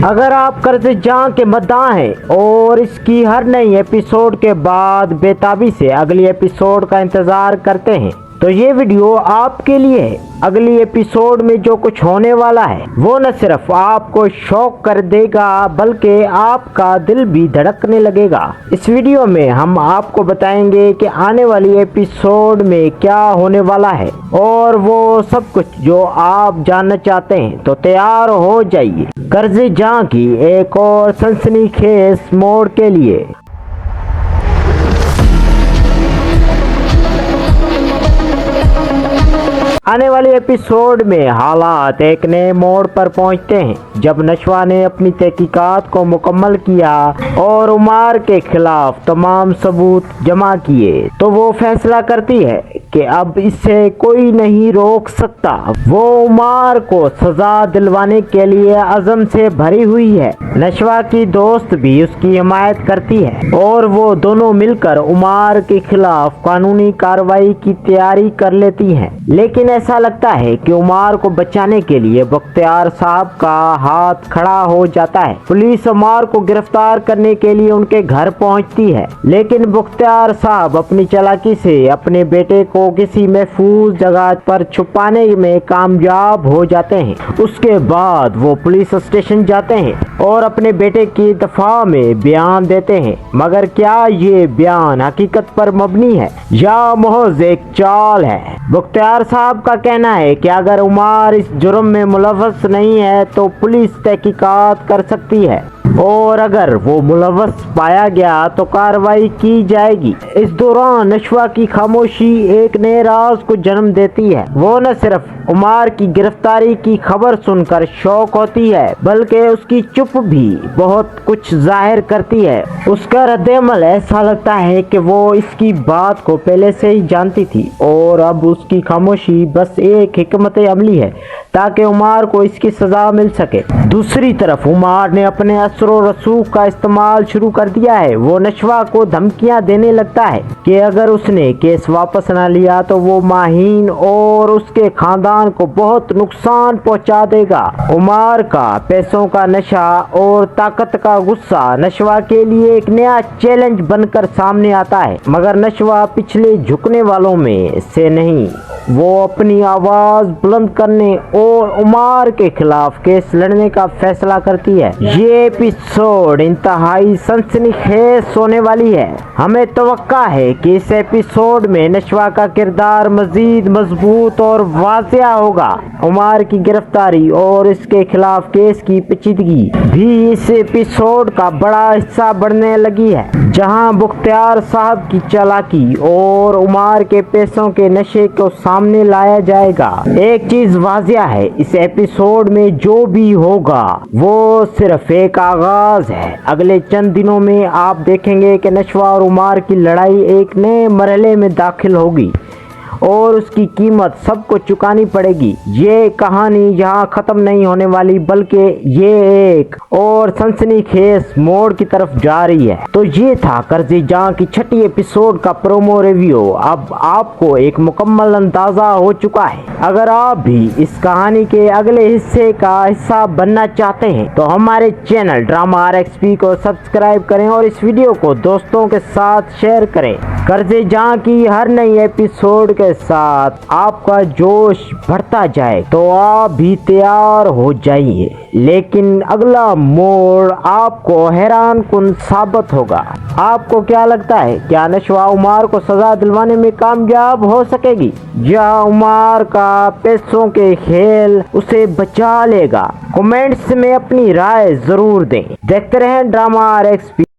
اگر آپ قرض جاں کے مداح ہیں اور اس کی ہر نئی ایپیسوڈ کے بعد بے تابی سے اگلی ایپیسوڈ کا انتظار کرتے ہیں تو یہ ویڈیو آپ کے لیے ہے۔ اگلی ایپیسوڈ میں جو کچھ ہونے والا ہے وہ نہ صرف آپ کو شوق کر دے گا بلکہ آپ کا دل بھی دھڑکنے لگے گا۔ اس ویڈیو میں ہم آپ کو بتائیں گے کہ آنے والی ایپیسوڈ میں کیا ہونے والا ہے اور وہ سب کچھ جو آپ جاننا چاہتے ہیں، تو تیار ہو جائیے قرض جاں کی ایک اور سنسنی خیز موڑ کے لیے۔ آنے والی ایپیسوڈ میں حالات ایک نئے موڑ پر پہنچتے ہیں جب نشوہ نے اپنی تحقیقات کو مکمل کیا اور عمار کے خلاف تمام ثبوت جمع کیے تو وہ فیصلہ کرتی ہے کہ اب اسے کوئی نہیں روک سکتا۔ وہ عمار کو سزا دلوانے کے لیے عزم سے بھری ہوئی ہے۔ نشوہ کی دوست بھی اس کی حمایت کرتی ہے اور وہ دونوں مل کر عمار کے خلاف قانونی کارروائی کی تیاری کر لیتی ہیں، لیکن ایسا لگتا ہے کہ عمار کو بچانے کے لیے بختیار صاحب کا ہاتھ کھڑا ہو جاتا ہے۔ پولیس عمار کو گرفتار کرنے کے لیے ان کے گھر پہنچتی ہے، لیکن بختیار صاحب اپنی چالاکی سے اپنے بیٹے کو کسی محفوظ جگہ پر چھپانے میں کامیاب ہو جاتے ہیں۔ اس کے بعد وہ پولیس اسٹیشن جاتے ہیں اور اپنے بیٹے کی دفاع میں بیان دیتے ہیں، مگر کیا یہ بیان حقیقت پر مبنی ہے یا محض ایک چال ہے؟ بختیار صاحب کا کہنا ہے کہ اگر عمار اس جرم میں ملوث نہیں ہے تو پولیس تحقیقات کر سکتی ہے اور اگر وہ ملوث پایا گیا تو کارروائی کی جائے گی۔ اس دوران نشوہ کی خاموشی ایک نئے راز کو جنم دیتی ہے۔ وہ نہ صرف عمار کی گرفتاری کی خبر سن کر شوق ہوتی ہے بلکہ اس کی چپ بھی بہت کچھ ظاہر کرتی ہے۔ اس کا رد عمل ایسا لگتا ہے کہ وہ اس کی بات کو پہلے سے ہی جانتی تھی اور اب اس کی خاموشی بس ایک حکمت عملی ہے تاکہ عمار کو اس کی سزا مل سکے۔ دوسری طرف عمار نے اپنے اثر و رسوخ کا استعمال شروع کر دیا ہے۔ وہ نشوہ کو دھمکیاں دینے لگتا ہے کہ اگر اس نے کیس واپس نہ لیا تو وہ ماہین اور اس کے خاندان کو بہت نقصان پہنچا دے گا۔ عمار کا پیسوں کا نشہ اور طاقت کا غصہ نشوہ کے لیے ایک نیا چیلنج بن کر سامنے آتا ہے، مگر نشوہ پچھلے جھکنے والوں میں سے نہیں۔ وہ اپنی آواز بلند کرنے اور عمار کے خلاف کیس لڑنے کا فیصلہ کرتی ہے۔ یہ ایپیسوڈ انتہائی سنسنی خیز ہونے والی ہے۔ ہمیں توقع ہے کہ اس ایپیسوڈ میں نشوہ کا کردار مزید مضبوط اور واضح ہوگا۔ عمار کی گرفتاری اور اس کے خلاف کیس کی پیچیدگی بھی اس ایپیسوڈ کا بڑا حصہ بڑھنے لگی ہے، جہاں بختیار صاحب کی چالاکی اور عمار کے پیسوں کے نشے کو سامنے لایا جائے گا۔ ایک چیز واضح ہے، اس ایپیسوڈ میں جو بھی ہوگا وہ صرف ایک آغاز ہے۔ اگلے چند دنوں میں آپ دیکھیں گے کہ نشوہ اور عمار کی لڑائی ایک نئے مرحلے میں داخل ہوگی اور اس کی قیمت سب کو چکانی پڑے گی۔ یہ کہانی یہاں ختم نہیں ہونے والی بلکہ یہ ایک اور سنسنی خیز موڑ کی طرف جا رہی ہے۔ تو یہ تھا قرض جاں کی چھٹی ایپیسوڈ کا پرومو ریویو۔ اب آپ کو ایک مکمل اندازہ ہو چکا ہے۔ اگر آپ بھی اس کہانی کے اگلے حصے کا حصہ بننا چاہتے ہیں تو ہمارے چینل ڈرامہ RXP کو سبسکرائب کریں اور اس ویڈیو کو دوستوں کے ساتھ شیئر کریں۔ قرض جاں کی ہر نئی ایپیسوڈ کے ساتھ آپ کا جوش بڑھتا جائے تو آپ بھی تیار ہو جائیے، لیکن اگلا موڑ آپ کو حیران کن ثابت ہوگا۔ آپ کو کیا لگتا ہے، کیا نشوہ عمار کو سزا دلوانے میں کامیاب ہو سکے گی یا عمار کا پیسوں کے کھیل اسے بچا لے گا؟ کمنٹس میں اپنی رائے ضرور دیں۔ دیکھتے رہیں ڈرامہ RXP۔